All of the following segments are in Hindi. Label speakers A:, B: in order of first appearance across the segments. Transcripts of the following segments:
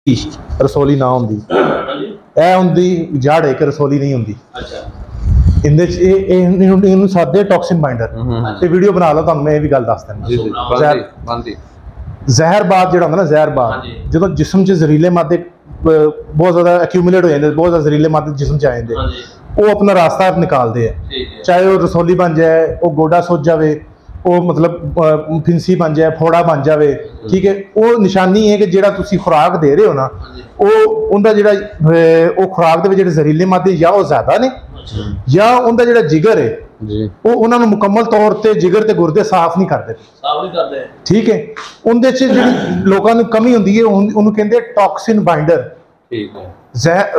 A: रसोली ना होंदी ए होंदी जड़ एक रसोली नहीं होंदी। इहदे च इहनूं सादे टॉक्सिन बाइंडर ते वीडियो बना लो तुहानूं मैं ये भी गल दस दिंदा। जहरबाद जिहड़ा होंदा ना जहरबाद जदों जिस्म च जहरीले मादे बहुत ज़्यादा एक्यूमुलेट हो जाते बहुत ज़्यादा जहरीले मादे जिस्म च आ जाते वो अपना रास्ता निकालते हैं चाहे वो रसोली बन जाए वो गोडा सुज जाए वो मतलब फिंसी बन जाए फोड़ा बन जाए ठीक है वो निशानी है कि जिहड़ा तुसीं खुराक दे रहे हो ना वो उनका जिहड़ा वो खुराक दे विच जहरीले मादे या वो ज़्यादा ने या उनका जिहड़ा जिगर है वो उन्होंने मुकम्मल तौर पर जिगर ते गुरदे साफ नहीं करते ठीक है उनदे च जिहड़ी लोकां नूं कमी हुंदी है उन्होंने कहंदे टॉक्सिन बाइंडर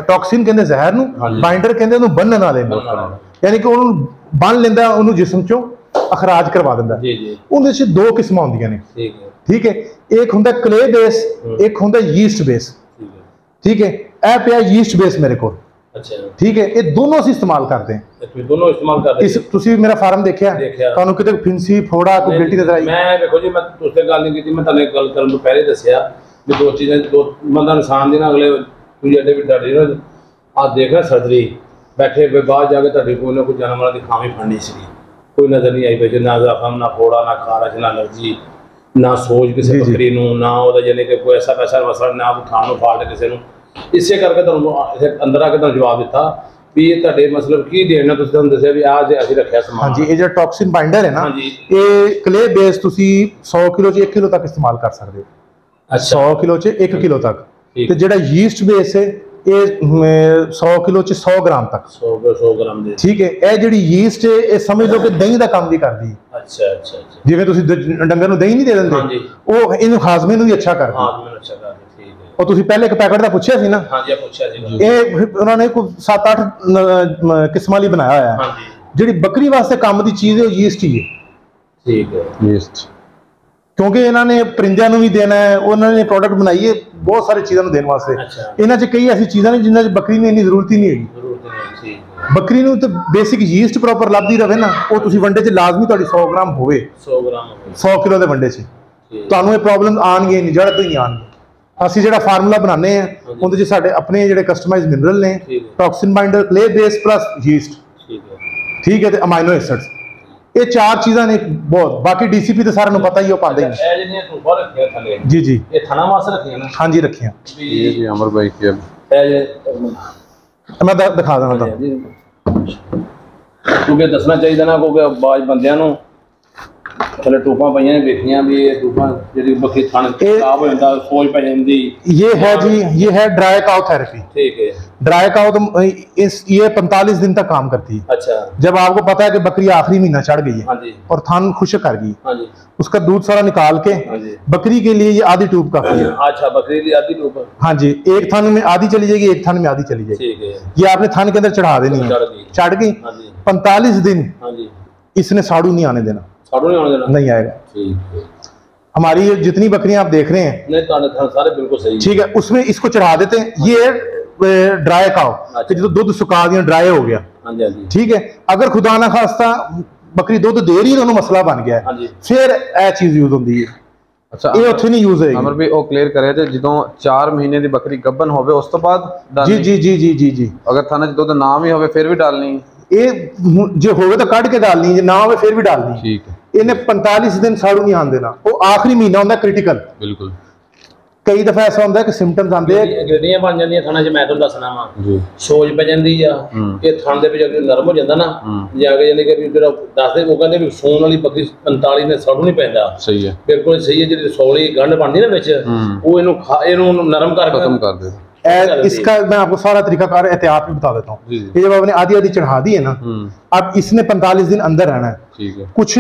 A: टॉक्सिन कहंदे जहर नूं बाइंडर कहंदे उन्होंने बन्नण वाले यानी कि उन्होंने बन लेंदा उन्होंने जिस्म चों अखराज करवा दिंदा उनदे च दो किस्मां हुंदियां ने ठीक है एक हुंदा क्ले बेस एक हुंदा यीस्ट बेस ठीक है ए पिया यीस्ट बेस मेरे को ठीक है ये दोनों से इस्तेमाल करते हैं
B: दोनों इस्तेमाल करते हैं तुसी
A: मेरा फार्म देखिया तुहानूं किते फिंसी फोड़ा कोई गिल्टी नजर आई
B: मैं देखो जी मैं तुझसे गल नहीं की मैं तने गल करन तो पहले दसिया कि दो चीज़ें दो बंदा इंसान दी ना अगले तुझे एडे भी डरी ना आ देखना सर्जरी बैठे पे बाहर जाके तुहाडी कोई ना कोई जानवर दी खामी फड़नी सी कोई नजर नहीं आई पे ना जख्म ना फोड़ा ना खारश ना एलर्जी ना सोज किसी बकरी नूं ना ओदा यानी कि कोई ऐसा पैसा मसला ना खाण नूं फाल्ट किसी नूं इसे करके तुहानूं अंदर आके तुहानूं जवाब दिता भी ये तुहाडे मतलब की देना तुसीं तुहानूं दस्सिया भी आज असीं रखिया समान
A: हां जी ये जो टॉक्सिन बाइंडर है ना ये क्ले बेस तुसीं 100 किलो च 1 किलो तक इस्तेमाल कर सकते हो। अच्छा 100 किलो च 1 किलो तक ते जेड़ा यीस्ट बेस है ये 100 किलो च 100 ग्राम तक
B: 100 ग्राम दे ठीक
A: है ये जेड़ी यीस्ट है ये समझ लो कि दही दा काम भी करदी है।
B: अच्छा अच्छा अच्छा
A: जिवें तुसीं डंगर नूं दही नहीं दे दिंदे वो इहनूं हाजमे नूं भी अच्छा करदी हाजमे नूं अच्छा करदी और तुसीं पहले एक पैकेट दा पुछया सी ना
B: हां जी पुछया सी
A: ये उन्होंने कोई 7-8 किस्मां ਲਈ बनाया होया हां जी जेड़ी बकरी वास्ते काम दी चीज़ है वो यीस्ट ही है
B: ठीक है यीस्ट
A: क्योंकि इन्होंने परिंदियां नूं भी देना है उन्होंने प्रोडक्ट बनाई है बहुत सारी चीज़ों देने वास्ते इन्हां च कई ऐसी चीज़ां ने जिन्हां च बकरी नूं इन्नी जरूरत ही नहीं है बकरी नूं तो बेसिक यीस्ट प्रॉपर लभदी रहे ना वो तुसीं वंडे च लाजमी तुहाडी 100 ग्राम होवे 100 किलो दे वंडे च तुहानूं ये प्रॉब्लम आणगे नहीं जड़ तो ही आणगे ਅਸੀਂ ਜਿਹੜਾ ਫਾਰਮੂਲਾ ਬਣਾਉਂਦੇ ਆ ਉਹਦੇ ਚ ਸਾਡੇ ਆਪਣੇ ਜਿਹੜੇ ਕਸਟਮਾਈਜ਼ਡ ਮਿਨਰਲ ਨੇ ਟੌਕਸਿਨ ਬਾਈਂਡਰ ਕਲੇ ਬੇਸ ਪਲੱਸ ਯੀਸਟ ਠੀਕ ਹੈ ਤੇ ਅਮਾਈਨੋ ਐਸਿਡਸ ਇਹ ਚਾਰ ਚੀਜ਼ਾਂ ਨੇ ਬਹੁਤ ਬਾਕੀ ਡੀਸੀਪੀ ਤੇ ਸਾਰਿਆਂ ਨੂੰ ਪਤਾ ਹੀ ਉਹ ਪਾਉਂਦੇ ਨੇ
B: ਇਹ ਜਿਹੜੀਆਂ ਧੂਪਾਂ ਰੱਖੀਆਂ ਥੱਲੇ
A: ਜੀ ਜੀ
B: ਇਹ ਥਣਾ ਵਾਸਤੇ ਰੱਖੀਆਂ ਨਾ
A: ਹਾਂਜੀ ਰੱਖੀਆਂ
B: ਇਹ ਜੀ ਅਮਰ ਬਾਈ ਕੀ
A: ਮੈਂ ਦਿਖਾ ਦੇਣਾ ਤੁਹਾਨੂੰ
B: ਕਿਉਂਕਿ ਦੱਸਣਾ ਚਾਹੀਦਾ ਨਾ ਕਿਉਂਕਿ ਬਾਜ ਬੰਦਿਆਂ ਨੂੰ थले टूपा पईयां देखियां भी ये टूपा जेडी बकरी थान खराब हो जांदा सोज पै जांदी
A: ये है जी ये है ड्राई काउ थेरेपी ठीक है ड्राई काउ तो इस ये 45 दिन तक काम करती है। अच्छा जब आपको पता है कि बकरी आखिरी महीना चढ़ गई है हाँ और थान खुश्क कर गई हाँ उसका दूध सारा निकाल के बकरी के लिए ये आधी ट्यूब काफी है। अच्छा बकरी के लिए आधी ट्यूब हाँ जी एक थान में आधी चली जाएगी एक थान में आधी चली जाएगी ये आपने थान के अंदर चढ़ा देनी है चढ़ गई 45 दिन इसने साड़ू नहीं आने देना नहीं आएगा। हमारी जितनी बकरियां आप देख रहे हैं
B: सारे बिल्कुल सही
A: ठीक है उसमें इसको चढ़ा देते हैं ये ड्राई काउ जो दूध सुखा दिया ड्राई हो गया ठीक है अगर खुदा ना खास्ता बकरी दूध दे रही है मसला बन गया है फिर यह चीज यूज होती है।
C: अच्छा
A: ये उत्थे नहीं यूज होएगी
C: अमर भी ओ क्लियर करे थे ਜਦੋਂ 4 ਮਹੀਨੇ ਦੀ ਬੱਕਰੀ ਗੱਭਣ ਹੋਵੇ ਉਸ ਤੋਂ ਬਾਅਦ
A: जी जी जी जी जी जी
C: अगर थाने च दुध ना भी होवे फिर भी डालनी
A: ये जो होवे तो कट के डालनी ना होवे फिर भी डालनी
C: ठीक है
A: इन्हें 45 दिन साड़ू नहीं आने देना वो आखिरी महीना होता क्रिटिकल
C: बिल्कुल
A: कई दफा ऐसा होता है कि सिम्पटम्स आते हैं
B: ਗਰੇਡੀਆਂ ਬਣ ਜਾਂਦੀਆਂ ਥਾਣਾ 'ਚ ਮੈਂ ਤੁਹਾਨੂੰ ਦੱਸਣਾ ਵਾ ਜੀ ਸੋਜ ਪੈ ਜਾਂਦੀ ਆ ਇਹ ਥਣ ਦੇ ਵਿੱਚ ਨਰਮ ਹੋ ਜਾਂਦਾ ਨਾ ਜਾ ਕੇ ਜਾਨੀ ਕਿ ਵੀ ਜਿਹੜਾ ਦੱਸਦੇ ਉਹ ਕਹਿੰਦੇ ਵੀ ਸੂਣ ਵਾਲੀ ਬੱਕਰੀ 45 ਨੇ ਸਾੜੂ ਨਹੀਂ ਪੈਂਦਾ
C: ਸਹੀ ਹੈ
B: ਬਿਲਕੁਲ ਸਹੀ ਹੈ ਜਿਹੜੀ ਰਸੌਲੀ ਗੰਢ ਬਣਦੀ ਨਾ ਵਿੱਚ ਉਹ ਇਹਨੂੰ ਨਰਮ ਕਰਕੇ ਖਤਮ ਕਰ ਦੇ
A: इसका मैं आपको सारा तरीकाकार एहतियात भी बता देता हूँ ये जब आपने आधी आधी चढ़ा दी है ना अब इसने 45 दिन अंदर रहना है कुछ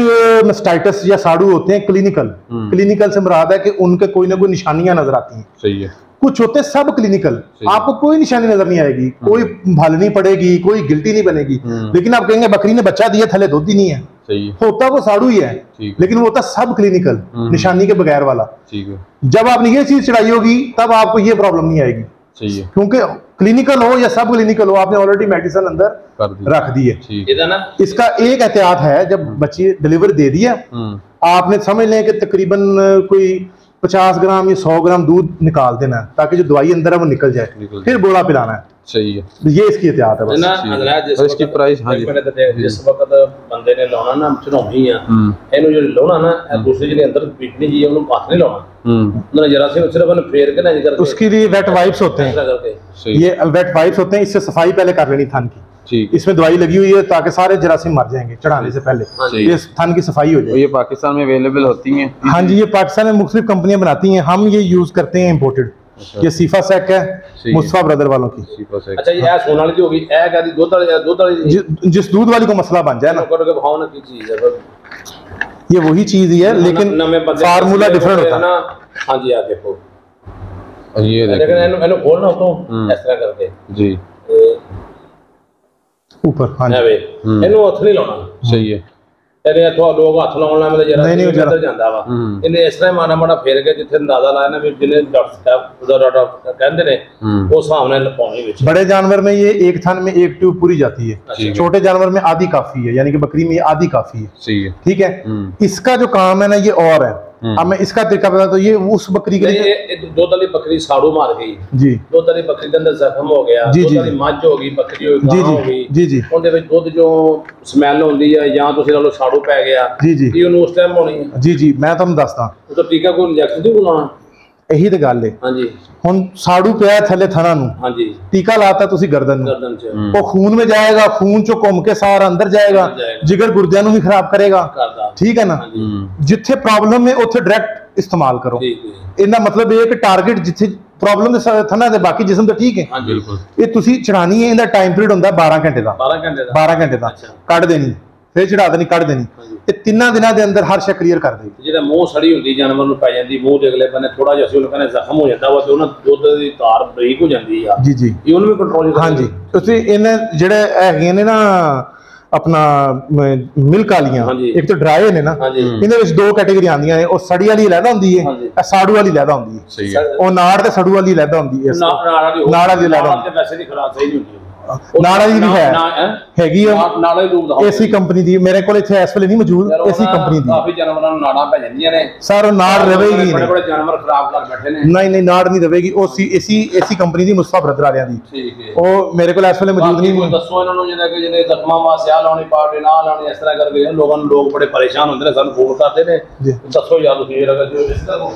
A: मेस्टाइटिस या साड़ू होते हैं क्लिनिकल से मुराद है कि उनके कोई ना कोई निशानियां नजर आती हैं सही है कुछ होते हैं सब क्लिनिकल आपको कोई निशानी नजर नहीं आएगी कोई भल नहीं पड़ेगी कोई गिल्टी नहीं बनेगी लेकिन आप कहेंगे बकरी ने बच्चा दिया थले दूध ही नहीं है
C: सही
A: होता वो साड़ू ही है लेकिन वो होता सब क्लिनिकल निशानी के बगैर वाला जब आपने ये चीज चढ़ाई होगी तब आपको ये प्रॉब्लम नहीं आएगी सही है क्योंकि क्लिनिकल हो या सब क्लिनिकल हो आपने ऑलरेडी मेडिसिन अंदर रख दी है। इसका एक एहतियात है जब बच्ची डिलीवरी दे दिया आपने समझ लें कि तकरीबन कोई 50 ग्राम या 100 ग्राम दूध निकाल देना है ताकि जो दवाई अंदर है वो निकल जाए, फिर बोला पिलाना है।
C: सही है,
A: ये इसकी एहतियात है बस।
C: और इसकी प्राइस हाँ जी
B: जिस वक्त बंदे ने लाना ना चढ़ाउणी आ ਇਹਨੂੰ जो लाना ना दूसरी ਜਿਹੜੀ अंदर पीटनी जी ਉਹਨੂੰ ਹੱਥ नहीं लाना, उन्होंने जरा से सिर्फ ਉਹਨੂੰ फेर के ना नहीं करते।
A: उसके लिए वेट वाइप्स होते हैं, ये वेट वाइप्स होते हैं, इससे सफाई पहले कर लेनी थन की।
C: ठीक,
A: इसमें दवाई लगी हुई है ताकि सारे जरासीम मर जाएंगे चढ़ाने से पहले, ये थन की सफाई हो जाए।
C: ये पाकिस्तान में अवेलेबल होती हैं?
A: हाँ जी, ये पाकिस्तान में मुख्तलिफ कंपनियां बनाती हैं, हम ये यूज करते हैं इम्पोर्टेड। ये सीफा सेक है मुस्तफा ब्रदर वालों की।
B: अच्छा, ये सोने वाली जो होगी ए का दूध वाली
A: जिस दूध वाली को मसला बन जाए ना,
B: की चीज है
A: ये वही चीज ही है, लेकिन फार्मूला डिफरेंट होता है।
B: हाँ जी, आप देखो
C: ये
B: देखो इन्हें खोलना तो इस तरह करके
C: जी
A: ऊपर। हाँ जी,
B: इन्हें हथ नहीं लाना।
C: सही है,
B: ਇਹਨੇ ਇੱਥੋਂ ਲੋਕ ਹੱਥ ਲਾਉਣ ਨਾਲ ਮੇਰੇ ਜਰਾ
A: ਨਹੀਂ
B: ਅੰਦਰ ਜਾਂਦਾ ਵਾ, ਇਹਨੇ ਇਸ ਤਰ੍ਹਾਂ ਮਾੜਾ ਮਾੜਾ ਫੇਰ ਕੇ ਜਿੱਥੇ ਅੰਦਾਜ਼ਾ ਲਾਇਆ ਨਾ ਵੀ ਜਿਹਨੇ ਡਾਕਟਰ ਸਾਹਿਬ ਉਹਦਾ ਡਾਕਟਰ ਕਹਿੰਦੇ ਨੇ ਉਸ ਹਿਸਾਬ ਨਾਲ ਪਾਉਣੀ ਵਿੱਚ।
A: बड़े जानवर में ये एक थन में एक ट्यूब पूरी जाती है, छोटे जानवर में आधी काफी है, यानी कि बकरी में ये आधी काफी है।
C: सही है,
A: ठीक है। इसका जो काम है ना ये और है, अब मैं इसका तरीका बता, तो ये उस बकरी के लिए
B: दुध वाली बकरी साड़ू मार गई
A: जी,
B: दुध वाली बकरी के अंदर जख्म हो गया, दुध वाली मੱਝ हो गई, बकरी हो गई, हो गई
A: जी जी,
B: ਉਹਦੇ ਵਿੱਚ ਦੁੱਧ ਜੋ ਸਮੈਲ ਹੁੰਦੀ ਹੈ ਜਾਂ ਤੁਸੀਂ ਲਾ ਲਓ ਸਾੜੂ ਪੈ ਗਿਆ
A: ਜੀ ਜੀ,
B: ਇਹ ਉਹਨੂੰ ਉਸ ਟਾਈਮ ਹੋਣੀ ਹੈ।
A: ਜੀ ਜੀ, मैं ਤੁਹਾਨੂੰ ਦੱਸਦਾ
B: ਉਹ ਤਾਂ ਟੀਕਾ ਕੋਈ ਇੰਜੈਕਸ਼ਨ ਨਹੀਂ ਬੁਲਾਉਣਾ।
A: ਇਹੀ ਤੇ ਗੱਲ ਹੈ।
B: ਹਾਂਜੀ,
A: ਹੁਣ ਸਾੜੂ ਪਿਆ ਥੱਲੇ ਥਣਾ ਨੂੰ,
B: ਹਾਂਜੀ,
A: ਟੀਕਾ ਲਾਤਾ ਤੁਸੀਂ ਗਰਦਨ ਨੂੰ,
B: ਗਰਦਨ 'ਚ
A: ਉਹ ਖੂਨ में जाएगा, खून चो घूम के सारा अंदर जाएगा, जिगर गुर्दियां ਨੂੰ ਵੀ ਖਰਾਬ ਕਰੇਗਾ।
B: ਕਰਦਾ
A: ठीक है ना, ਜਿੱਥੇ ਪ੍ਰੋਬਲਮ ਹੈ ਉੱਥੇ ਡਾਇਰੈਕਟ इस्तेमाल करो। इनका मतलब ये कि टारगेट जिथे प्रॉब्लम थना दे, बाकी जिस्म तो ठीक है।
B: हाँ बिल्कुल,
A: ये तुसी चढ़ानी है, इनका टाइम पीरियड होंदा 12 घंटे दा, 12 घंटे दा कट देनी, फिर चढ़ा देनी, कट देनी, ते 3 दिनों के अंदर हर शे क्लियर कर देगी।
B: ਜਿਹੜਾ ਮੂੰਹ ਸੜੀ ਹੁੰਦੀ ਜਾਨਵਰ ਨੂੰ ਪੈ ਜਾਂਦੀ, ਮੂੰਹ ਦੇ ਅਗਲੇ ਬੰਨੇ ਥੋੜਾ ਜਿਹਾ ਸੀ ਉਹਨੂੰ ਕਹਿੰਦੇ ਜ਼ਖਮ ਹੋ ਜਾਂਦਾ ਵਾ ਤੇ ਉਹਨਾਂ ਦੁੱਧ ਦੀ ਤਾਰ ਬਰੀਕ ਹੋ ਜਾਂਦੀ ਆ।
A: ਜੀ ਜੀ,
B: ਇਹ ਉਹਨੂੰ ਵੀ ਕੰਟਰੋਲ ਕਰਨਾ।
A: हाँ जी, ਤੁਸੀਂ ਇਹਨੇ ਜਿਹੜੇ ਹੈਗੇ ਨੇ ਨਾ अपना मिल्क वालियां, एक तो ड्राई ने ना, इन्हें विच 2 कैटेगरी आंदियां ने, ਉਹ ਸੜੀ ਵਾਲੀ ਲੈਦਾ ਹੁੰਦੀ ਹੈ, ਇਹ ਸਾੜੂ ਵਾਲੀ ਲੈਦਾ ਹੁੰਦੀ ਹੈ।
C: ਸਹੀ ਹੈ,
A: ਉਹ ਨਾੜ ਤੇ ਸੜੂ ਵਾਲੀ ਲੈਦਾ ਹੁੰਦੀ ਹੈ। ਨਾੜ ਵਾਲੀ ਲੈਦਾ ਹੁੰਦੀ ਹੈ,
B: ਵੈਸੇ ਨਹੀਂ ਖਰਾਬ ਸਹੀ ਨਹੀਂ ਹੁੰਦੀ।
A: ਨਾੜਾ ਦੀ ਵੀ ਹੈਗੀ ਆ,
B: ਨਾੜਾ ਹੀ ਦੂਰ ਦਾ
A: ਏਸੀ ਕੰਪਨੀ ਦੀ, ਮੇਰੇ ਕੋਲ ਇੱਥੇ ਇਸ ਵੇਲੇ ਨਹੀਂ ਮੌਜੂਦ, ਏਸੀ ਕੰਪਨੀ ਦੀ।
B: ਕਾਫੀ ਜਾਨਵਰਾਂ ਨੂੰ ਨਾੜਾਂ ਪੈ ਜਾਂਦੀਆਂ ਨੇ
A: ਸਰ, ਉਹ ਨਾੜ ਰਵੇਗੀ
B: ਬੜੇ ਬੜੇ ਜਾਨਵਰ ਖਰਾਬ ਕਰ ਬੈਠੇ ਨੇ।
A: ਨਹੀਂ ਨਹੀਂ, ਨਾੜ ਨਹੀਂ ਰਵੇਗੀ, ਉਹ ਏਸੀ ਕੰਪਨੀ ਦੀ ਮੁਸਤਫਾ ਬ੍ਰਦਰ ਵਾਲਿਆਂ ਦੀ।
B: ਠੀਕ ਹੈ,
A: ਉਹ ਮੇਰੇ ਕੋਲ ਇਸ ਵੇਲੇ ਮੌਜੂਦ ਨਹੀਂ।
B: ਦੱਸੋ ਇਹਨਾਂ ਨੂੰ ਜਿਹਨੇ ਕਿ ਜਿਹਨੇ ਜ਼ਖਮਾਂ ਵਾਸਤੇ ਆ ਲਾਉਣੀ, ਪਾਰਟੀ ਨਾ ਲਾਉਣੀ, ਇਸ ਤਰ੍ਹਾਂ ਕਰਕੇ ਲੋਕਾਂ ਨੂੰ, ਲੋਕ ਬੜੇ ਪਰੇਸ਼ਾਨ ਹੁੰਦੇ ਨੇ, ਸਾਨੂੰ ਫੋਨ ਕਰਦੇ ਨੇ। ਦੱਸੋ ਯਾਰ ਤੁਸੀਂ ਇਹ ਲਗਾ ਜੋ ਇਸ ਤਰ੍ਹਾਂ।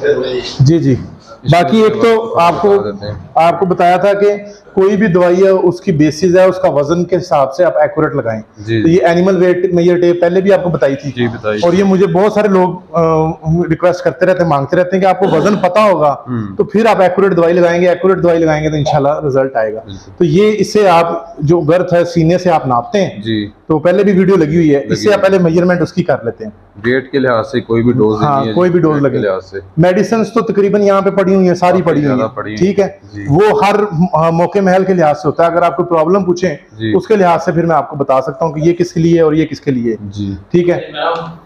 A: जी जी, बाकी एक तो आपको बताया था कि कोई भी दवाई है उसकी बेसिस है उसका वजन के हिसाब से आप एक्यूरेट लगाएं। तो ये एनिमल वेट मेजर टेप पहले भी आपको बताई थी, और ये मुझे बहुत सारे लोग रिक्वेस्ट करते रहते हैं, मांगते रहते हैं कि आपको वजन पता होगा तो फिर आप एक्यूरेट दवाई लगाएंगे, एक्यूरेट दवाई लगाएंगे तो इंशाल्लाह रिजल्ट आएगा। तो ये इससे आप जो गर्थ है सीने से आप नापते हैं जी, तो पहले भी वीडियो लगी हुई है, इससे आप पहले मेजरमेंट उसकी कर लेते हैं
C: वेट के लिहाज से, कोई भी डोज
A: हाँ, कोई भी डोज लगे लिहाज से। मेडिसिन तो तकरीबन यहाँ पे पड़ी हुई है, सारी पड़ी हुई है, ठीक है। वो हर मौके महल के लिहाज से होता है, अगर आपको प्रॉब्लम पूछें उसके लिहाज से फिर मैं आपको बता सकता हूँ कि ये किसके लिए और ये किसके लिए जी, ठीक है।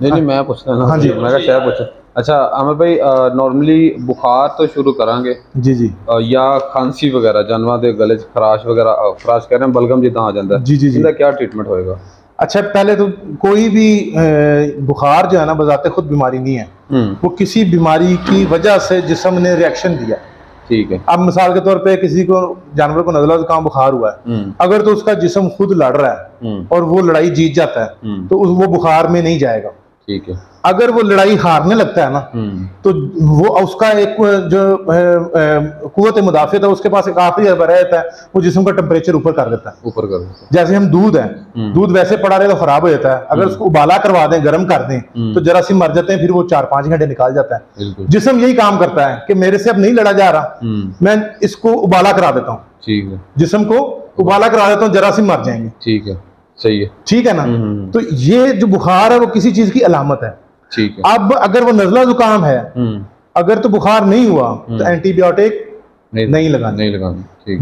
C: नहीं मैं पूछना हाँ जी, मैं शायद पूछा। अच्छा आमिर भाई, नॉर्मली बुखार तो शुरू करांगे
A: जी जी,
C: या खांसी वगैरह जानवर दे गले च खराश वगैरह, खराश कह रहे हैं बलगम जिदा आ जाता है
A: जी जी जी,
C: क्या ट्रीटमेंट होएगा?
A: अच्छा, पहले तो कोई भी बुखार जो है ना बजाते खुद बीमारी नहीं है, वो किसी बीमारी की वजह से जिस्म ने रिएक्शन दिया,
C: ठीक है।
A: अब मिसाल के तौर पे किसी को जानवर को नज़ला जुकाम बुखार हुआ है, अगर तो उसका जिस्म खुद लड़ रहा है और वो लड़ाई जीत जाता है तो वो बुखार में नहीं जाएगा, ठीक है। अगर वो लड़ाई हारने लगता है ना तो वो उसका एक जो कुव्वत मुदाफ़ियत है उसके पास एक आखिरी रहता है, वो जिस्म का टेम्परेचर ऊपर कर देता है। जैसे हम दूध है, दूध वैसे पड़ा रहे तो खराब हो जाता है, अगर उसको उबाला करवा दें, गर्म कर दें तो जरासीम मर जाते हैं, फिर वो 4-5 घंटे निकाल जाता है। जिस्म यही काम करता है कि मेरे से अब नहीं लड़ा जा रहा, मैं इसको उबाला करा देता हूँ, ठीक है, जिस्म को उबाला करा देता हूँ, जरासीम मर जाएंगे, ठीक है, सही है, ठीक है ना। तो ये जो बुखार है वो किसी चीज की अलामत है, ठीक है। अब अगर वो नज़ला जुकाम है, अगर तो बुखार नहीं हुआ तो एंटीबायोटिक नहीं लगाना,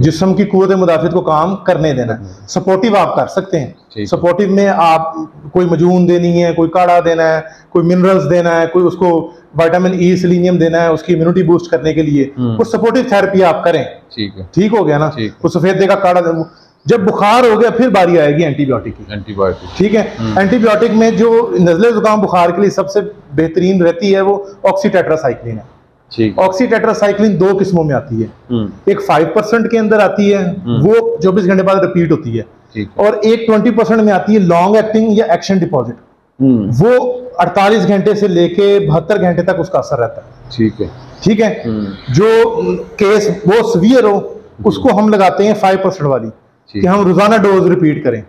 A: जिस्म की कुव्वत मुदाफ़ियत को काम करने देना। सपोर्टिव आप कर सकते हैं, सपोर्टिव में आप कोई मजून देनी है, कोई काढ़ा देना है, कोई मिनरल्स देना है, कोई उसको विटामिन ई सेलेनियम देना है उसकी इम्यूनिटी बूस्ट करने के लिए, वो सपोर्टिव थेरेपी आप करें, ठीक है, ठीक हो गया ना। वो सफेदे का काढ़ा, जब बुखार हो गया फिर बारी आएगी एंटीबायोटिक की, ठीक है। एंटीबायोटिक में जो नज़ले जुकाम बुखार के लिए सबसे बेहतरीन रहती है वो ऑक्सीटेट्रासाइक्लिन है,
C: ठीक।
A: ऑक्सी टेट्रासाइक्लिन 2 किस्मों में आती है, एक 5% के अंदर आती है, वो 24 घंटे बाद रिपीट होती है, और एक 20% में आती है लॉन्ग एक्टिंग या एक्शन डिपॉजिट, वो 48 घंटे से लेके 72 घंटे तक उसका असर रहता है।
C: ठीक है,
A: ठीक है। जो केस वो सीवियर हो उसको हम लगाते हैं 5% वाली, कि हम रोजाना डोज रिपीट करें।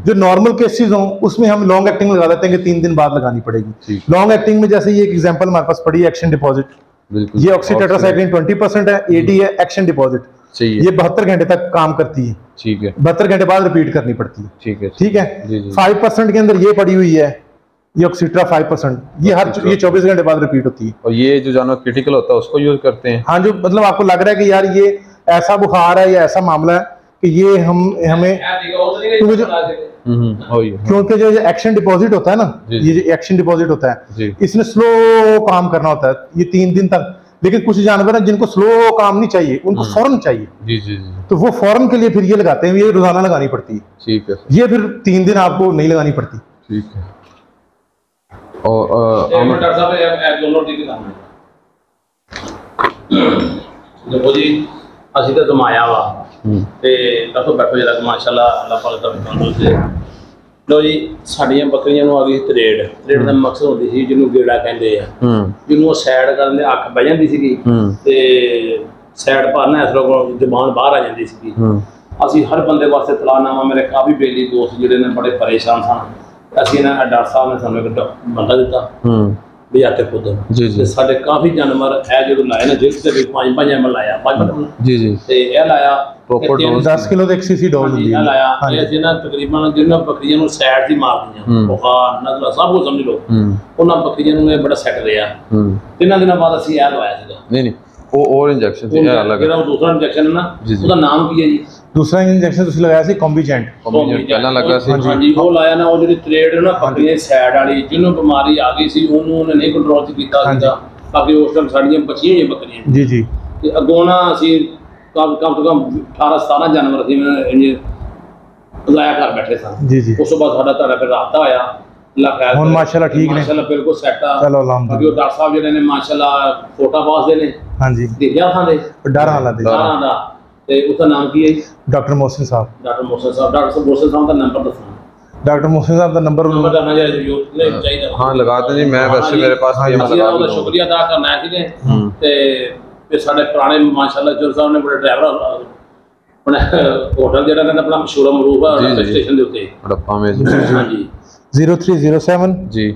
A: जो नॉर्मल केसेस हो उसमें हम लॉन्ग एक्टिंग लगा देते हैं कि 3 दिन बाद लगानी पड़ेगी। लॉन्ग एक्टिंग में जैसे ये एक एग्जांपल हमारे पास पड़ी है एक्शन डिपॉजिट, ये ऑक्सी टेट्रासाइक्लिन 20% है, 80 है एक्शन डिपॉजिट, ये 72 घंटे तक काम करती है।
C: ठीक है,
A: 72 घंटे बाद रिपीट करनी पड़ती है।
C: ठीक है,
A: ठीक है। 5% के अंदर ये पड़ी हुई है, ये ऑक्सीट्रा 5%, ये 24 घंटे बाद रिपीट होती है।
C: और ये जो जानवर क्रिटिकल होता है उसको यूज करते हैं।
A: हाँ, जो मतलब आपको लग रहा है कि यार ये ऐसा बुखार है या ऐसा मामला है कि ये हमें क्योंकि जो एक्शन डिपॉजिट होता है ना, ये जो एक्शन डिपॉजिट होता है इसने स्लो काम करना होता है, ये 3 दिन तक। लेकिन कुछ जानवर हैं जिनको स्लो काम नहीं चाहिए, उनको फौरन चाहिए।
C: जी जी जी।
A: तो वो फौरन के लिए फिर ये लगाते हैं, ये रोजाना लगानी पड़ती है।
C: ठीक है,
A: ये फिर 3 दिन आपको नहीं लगानी पड़ती।
C: ठीक है। और
B: डॉक्टर साहब दोनों टीके लाने देखो जी, ਅਸੀਂ ਤਾਂ ਜਮਾਇਆ ਵਾ ਤੇ ਕਾਫੀ ਬੈਠੋ ਜਰਾ ਮਾਸ਼ਾਅੱਲਾ ਅੱਲਾਹ ਪਾਕ ਦਾ ਕੰਟਰੋਲ ਤੇ ਲੋ ਜੀ। ਸਾਡੀਆਂ ਬੱਕਰੀਆਂ ਨੂੰ ਆ ਗਈ ਤਰੇੜ ਦਾ ਮਕਸਦ ਹੁੰਦੀ ਸੀ ਜਿਹਨੂੰ ਗੇੜਾ ਕਹਿੰਦੇ ਆ, ਜਿਹਨੂੰ ਉਹ ਸਾਈਡ ਕਰਨ ਦੇ ਅੱਖ ਬਹਿ ਜਾਂਦੀ ਸੀਗੀ ਤੇ ਸਾਈਡ ਭਰਨਾ ਇਸ ਤਰ੍ਹਾਂ ਜ਼ਬਾਨ ਬਾਹਰ ਆ ਜਾਂਦੀ ਸੀਗੀ। ਅਸੀਂ ਹਰ ਬੰਦੇ ਵਾਸਤੇ ਤਲਾਨਾਮਾ, ਮੇਰੇ ਕਾਫੀ ਬੇਲੀ ਦੋਸਤ ਜਿਹੜੇ ਨੇ ਬੜੇ ਪਰੇਸ਼ਾਨ ਸਨ, ਅਸੀਂ ਇਹਨਾਂ ਡਾਕਟਰ ਸਾਹਿਬ ਨੇ ਸਾਨੂੰ ਇੱਕ ਬੰਦਾ ਦਿੱਤਾ ਵੀ ਆ ਕੇ ਖੁਦ ਤੇ ਸਾਡੇ ਕਾਫੀ ਜਾਨਵਰ ਇਹ ਜਦੋਂ ਲਾਏ ਨਾ, ਜਿਸ ਤੇ 5 ਐਮਐਲ ਲਾਇਆ 5
C: ਜੀ ਜੀ ਤੇ
B: ਇਹ ਲਾਇਆ
C: ਪ੍ਰੋਪਰ ਡੋਜ਼
A: 10 ਕਿਲੋ ਦੇ 1 ਸੀਸੀ ਡੋਜ਼ ਹੁੰਦੀ ਹੈ।
B: ਇਹ ਲਾਇਆ ਇਹ ਜਿਹਨਾਂ ਤਕਰੀਬਨ ਜਿਹਨਾਂ ਬੱਕਰੀਆਂ ਨੂੰ ਸਾਈਡ ਦੀ ਮਾਰਦੀਆਂ ਬੁਖਾਰ ਨਜ਼ਲਾ ਸਭ ਕੁਝ ਸਮਝ ਲਓ, ਉਹਨਾਂ ਬੱਕਰੀਆਂ ਨੂੰ ਇਹ ਬੜਾ ਸੈੱਟ ਰਿਹਾ। 3 ਦਿਨਾਂ ਬਾਅਦ ਅਸੀਂ ਇਹ ਲਵਾਇਆ ਸੀਗਾ।
C: ਨਹੀਂ ਉਹ ਇੰਜੈਕਸ਼ਨ ਸੀ, ਇਹ ਅਲੱਗ
B: ਜਿਹੜਾ ਦੂਸਰਾ ਇੰਜੈਕਸ਼ਨ ਹੈ ਨਾ, ਉਹਦਾ ਨਾਮ ਕੀ ਹੈ ਜੀ?
A: दूसरा इंजेक्शन ਤੁਸੀਂ ਲਗਾਇਆ ਸੀ ਕੰਬੀਜੈਂਟ
C: ਪਹਿਲਾਂ ਲੱਗਾ ਸੀ।
B: ਹਾਂਜੀ, ਉਹ ਲਾਇਆ ਨਾ। ਉਹ ਜਿਹੜੀ ਤਰੇੜ ਨਾ ਬੱਕਰੀਆਂ ਸਾਈਡ ਵਾਲੀ, ਜਿਹਨੂੰ ਬਿਮਾਰੀ ਆ ਗਈ ਸੀ ਉਹਨੂੰ ਉਹਨੇ ਨਹੀਂ ਕੰਟਰੋਲ ਕੀਤਾ ਸੀਗਾ, ਬਾਕੀ ਉਸ ਟਾਈਮ ਸਾਡੀਆਂ ਬਚੀਆਂ ਹੋਈਆਂ ਬੱਕਰੀਆਂ
A: ਜੀ ਜੀ।
B: ਤੇ ਅੱਗੋਂ ਨਾ ਅਸੀਂ ਕਮ ਤੋਂ ਕਮ 18-17 ਜਾਨਵਰ ਅਸੀਂ ਇੰਜ ਲਾਇਆ ਕਰ ਬੈਠੇ ਸਾਂ।
A: ਜੀ ਜੀ।
B: ਉਸ ਤੋਂ ਬਾਅਦ ਸਾਡਾ ਤੁਹਾਡਾ ਫਿਰ ਰਾਬਤਾ ਹੋਇਆ।
A: ਹੁਣ ਮਾਸ਼ਾਅੱਲਾ ਠੀਕ ਨੇ,
B: ਮਾਸ਼ਾਅੱਲਾ ਬਿਲਕੁਲ ਸੈੱਟ ਆ।
A: ਚਲੋ ਅਲਹਮਦੁਲਿਲਾ।
B: ਡਾਕਟਰ ਸਾਹਿਬ ਜਿਹੜੇ ਨੇ ਮਾਸ਼ਾਅੱਲਾ ਫੋਟਾ ਪਾਸਦੇ ਨੇ।
A: ਹਾਂਜੀ,
B: ਦੇਖਿਆ ਥਾਂ ਦੇ
A: ਡਰ ਵਾਲਾ ਦੇ
B: ਦਾ। ਤੇ ਉਹਦਾ ਨਾਮ ਕੀ ਹੈ ਜੀ?
A: ਡਾਕਟਰ ਮੋਹਸਿਨ ਸਾਹਿਬ।
B: ਡਾਕਟਰ ਮੋਹਸਿਨ ਸਾਹਿਬ। ਡਾਕਟਰ ਮੋਹਸਿਨ ਸਾਹਿਬ ਦਾ ਨੰਬਰ ਦੱਸਣਾ।
A: डॉक्टर मोहसिन साहब का नंबर
B: करना चाहिए।
C: हाँ लगाते जी, मैं वैसे मेरे पास
B: शुक्रिया अदा करना है ते साडे पुराने माशाल्लाह जो साहब ने बड़े ड्राइवर अपने होटल जेड़ा कहंदा अपना मशहूर मरूफ है स्टेशन दे उत्ते
C: हड़प्पा में जी।
B: हां जी
A: 0307
C: जी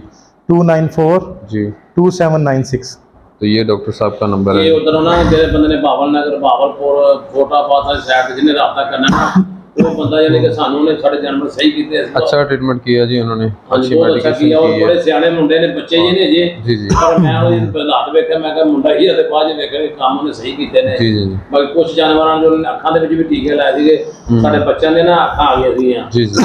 A: 294
C: जी
A: 2796।
C: तो ये डॉक्टर साहब का नंबर है।
B: ये उधर ना जेड़े बंदे ने बावल नगर बावलपुर फोटा पासा साइड जिन्हें राब्ता करना ना, वो बंदा यानी कि सानू ने सारे जानवर सही कीते।
C: अच्छा ट्रीटमेंट किया जी उन्होंने, अच्छी
B: मेडिकेशन की और बड़े सियाने मुंडे ने, बच्चे जी ने जी
C: जी जी।
B: पर मैं हालात वेखे मैं कहा मुंडा ही ते बाद वेखे काम उन्हें सही कीते ने।
C: जी जी।
B: बाकी कुछ जानवरां जो अखां दे विच भी टीके लाए सीगे, साडे बच्चों ने ना अखां आ गई सीगियां
C: जी जी,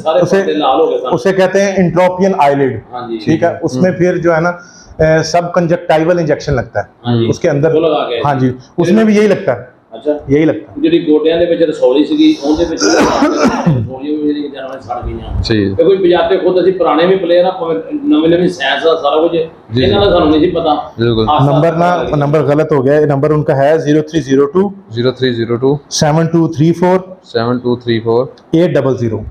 B: सारे पत्ते लाल हो गए सन।
A: उसे कहते हैं इंट्रोपियन आईलिड।
B: हां जी
A: ठीक है। उसमें फिर जो है ना सब कंजक्टाइवल इंजेक्शन लगता है उसके अंदर। हाँ जी, उसमें भी यही लगता है।
B: अच्छा,
A: यही लगता है।
B: ਜਿਹੜੀ ਗੋਡਿਆਂ ਦੇ ਵਿੱਚ ਰਸੌਲੀ ਸੀਗੀ ਉਹਦੇ ਵਿੱਚ ਰਸੌਲੀ ਵੀ ਜਿਹੜੀ ਜਾਨਵਰ ਸੜ ਗਈਆਂ।
C: ਸਹੀ
B: ਤੇ ਕੋਈ ਬਜਾਤੇ ਖੁਦ ਅਸੀਂ ਪੁਰਾਣੇ ਵੀ ਪਲੇਅਰ ਆ, ਨਵੇਂ ਸਾਇੰਸ ਦਾ ਸਾਰਾ ਕੁਝ ਇਹਨਾਂ ਦਾ ਸਾਨੂੰ ਨਹੀਂ ਸੀ ਪਤਾ।
C: बिल्कुल।
A: नंबर गलत हो गया। नंबर उनका है 0302 7234 800।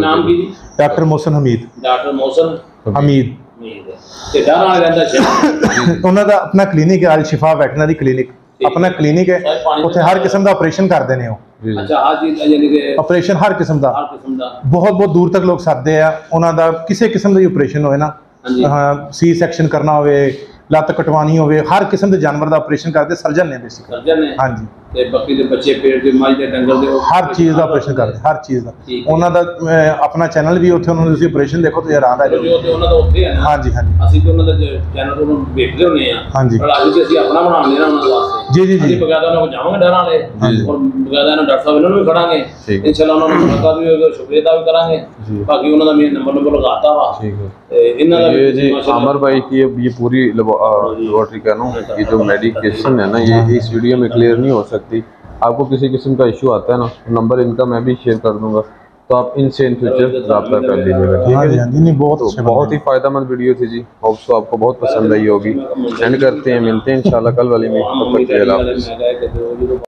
B: नाम की
A: डॉक्टर मोहसिन हमीद।
B: डॉक्टर मोहसिन
A: हमीद
B: ਤੇ ਡਰ ਵਾਲਾ ਰਹਿੰਦਾ ਸ਼ਹਿਰ।
A: ਉਹਨਾਂ ਦਾ ਆਪਣਾ ਕਲੀਨਿਕ ਹੈ, ਅਲ ਸ਼ਿਫਾ ਵੈਟਰਨਰੀ ਕਲੀਨਿਕ अपना क्लिनिक है, उत्थे हर किस्म का ऑपरेशन करते हैं।
B: अच्छा, हर चीज यानी कि
A: ऑपरेशन हर किस्म का बहुत दूर तक लोग सदते हैं। उन्हों का किसी किस्म का ऑपरेशन होए ना, सी सैक्शन करना होवे, ਲੱਤ ਕਟਵਾਣੀ ਹੋਵੇ, ਹਰ ਕਿਸਮ ਦੇ ਜਾਨਵਰ ਦਾ ਆਪਰੇਸ਼ਨ ਕਰਦੇ ਸਰਜਨ ਨੇ ਬੇਸਿਕ।
B: ਸਰਜਨ ਨੇ।
A: ਹਾਂਜੀ।
B: ਤੇ ਬੱਕਰੀ ਦੇ ਬੱਚੇ, ਪੇਟ ਦੇ, ਮੱਝ ਦੇ, ਡੰਗਰ ਦੇ,
A: ਹਰ ਚੀਜ਼ ਦਾ ਆਪਰੇਸ਼ਨ ਕਰਦੇ, ਹਰ ਚੀਜ਼ ਦਾ। ਉਹਨਾਂ ਦਾ ਆਪਣਾ ਚੈਨਲ ਵੀ ਉੱਥੇ, ਉਹਨਾਂ ਨੂੰ ਤੁਸੀਂ ਆਪਰੇਸ਼ਨ ਦੇਖੋ ਤੇ ਹੈਰਾਨ ਰਹਿ ਜਾਓਗੇ।
B: ਜੋ ਉਹਨਾਂ ਦਾ ਉੱਥੇ ਹੈ ਨਾ।
A: ਹਾਂਜੀ ਹਾਂਜੀ।
B: ਅਸੀਂ ਤੇ ਉਹਨਾਂ ਦਾ ਚੈਨਲ ਨੂੰ ਵੇਖਦੇ ਹੁੰਦੇ ਆ।
A: ਹਾਂਜੀ।
B: ਪਰ ਅਸੀਂ ਆਪਣਾ ਬਣਾਉਂਦੇ ਨਾ ਉਹਨਾਂ ਵਾਸਤੇ।
A: ਜੀ ਜੀ ਜੀ।
B: ਅਸੀਂ ਬਗਾਦਾ ਉਹਨਾਂ ਕੋਲ ਜਾਵਾਂਗੇ ਡਰਾਂ ਵਾਲੇ, ਔਰ ਬਗਾਦਾ ਇਹਨਾਂ ਡਾਕਟਰ ਸਾਹਿਬ ਇਹਨਾਂ ਨੂੰ ਵੀ ਖੜਾਂਗੇ ਇਨਸ਼ਾਅੱਲਾ। ਉਹਨਾਂ ਨੂੰ ਮੁਲਾਕਾਤ ਵੀ ਹੋਏਗੀ, ਸ਼ੁਕਰੀਆ ਵੀ ਕਰਾਂਗੇ। ਬਾਕੀ ਉਹਨਾਂ ਦਾ ਮੇਰਾ ਨੰਬਰ ਲਗਾਤਾ ਵਾ।
C: ਠੀਕ ਹੈ।
B: ਇਹਨਾਂ ਦਾ
C: जी आमर भाई की ये पूरी लेबोरेटरी कह रहा हूँ, ये जो मेडिकेशन है ना, ये इस वीडियो में क्लियर नहीं हो सकती। आपको किसी किस्म का इशू आता है ना, नंबर इनका मैं भी शेयर कर दूंगा, तो आप इनसे इन फ्यूचर रब्ता कर लीजिएगा, ठीक
A: हाँ
C: है
A: जी,
C: जी।
A: हाँ जी, नहीं बहुत
C: तो
A: अच्छे
C: बहुत ही
A: बंदे
C: फ़ायदेमंद वीडियो थी जी, होप्स तो आपको बहुत पसंद आई होगी। एंड करते हैं, मिलते हैं इंशाल्लाह कल वाली में, तब तक के लिए अल्लाह हाफ़िज़।